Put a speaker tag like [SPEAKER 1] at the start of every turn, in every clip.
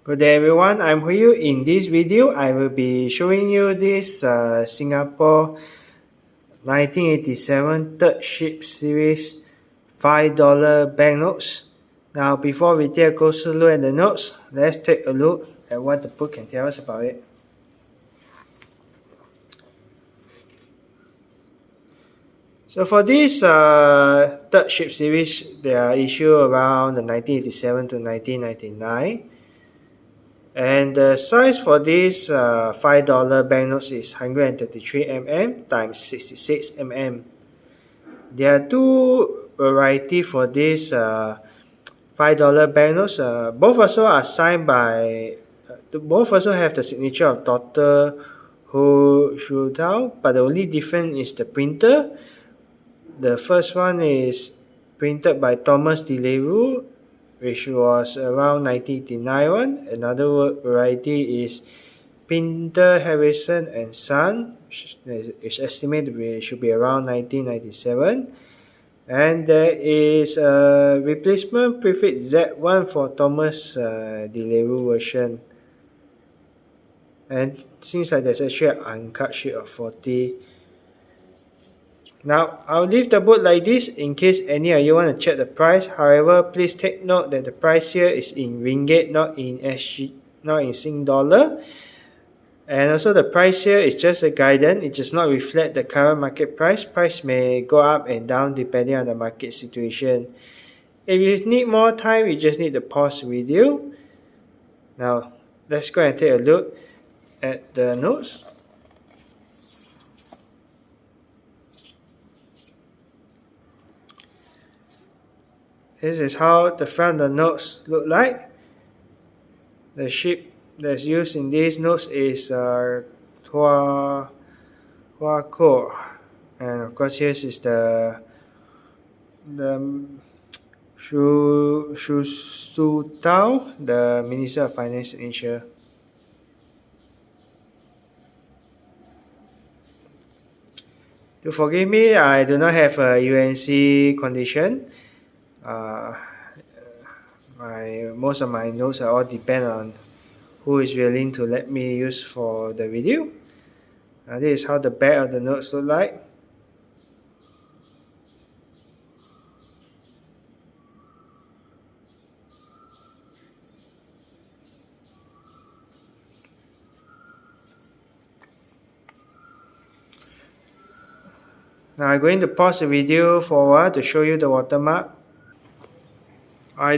[SPEAKER 1] Good day everyone, I'm Hui. In this video, I will be showing you this Singapore 1987 third ship series $5 banknotes. Now before we take a closer look at the notes, let's take a look at what the book can tell us about it. So for this third ship series, they are issued around the 1987 to 1999. And the size for this $5 banknotes is 133 mm times 66 mm. There are two varieties for this $5 banknotes. Both also are signed by, both also have the signature of Dr. Tsu Tau, but the only difference is the printer. The first one is printed by Thomas DeLaRue, which was around 1989 one. Another variety is Pinter, Harrison and Son, which is estimated should be around 1997. And there is a replacement prefix Z1 for Thomas DeLaRue version. And seems like there's actually an uncut sheet of 40. Now, I'll leave the book like this in case any of you want to check the price. However, please take note that the price here is in ringgit, not in SG, not in Sing dollar. And also the price here is just a guidance. It does not reflect the current market price. Price may go up and down depending on the market situation. If you need more time, you just need to pause the video. Now, let's go and take a look at the notes. This is how the front of the notes look like. The ship that's used in these notes is Tsu Tau, and of course here is the Tsu Tau, the Minister of Finance signature. To forgive me, I do not have a UNC condition. Most of my notes are all depend on who is willing to let me use for the video. This is how the back of the notes look like. Now I'm going to pause the video for a while to show you the watermark.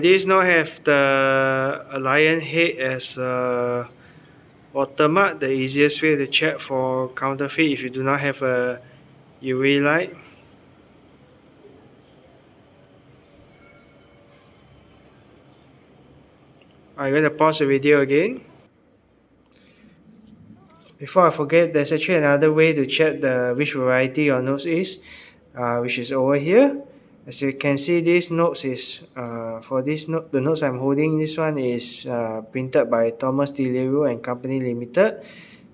[SPEAKER 1] This note have the lion head as a watermark, the easiest way to check for counterfeit if you do not have a UV light. I'm going to pause the video again. Before I forget, there's actually another way to check which variety your notes is, which is over here. As you can see, this notes is for this note, the notes I'm holding. This one is printed by Thomas DeLaRue and Company Limited.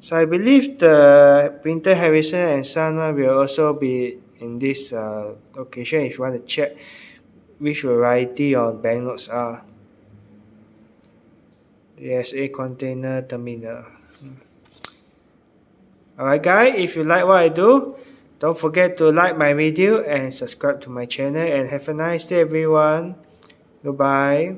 [SPEAKER 1] So I believe the Printer Harrison and Son one will also be in this location if you want to check which variety your banknotes are. The SA container terminal. Alright guys, if you like what I do, don't forget to like my video and subscribe to my channel, and have a nice day everyone. Goodbye.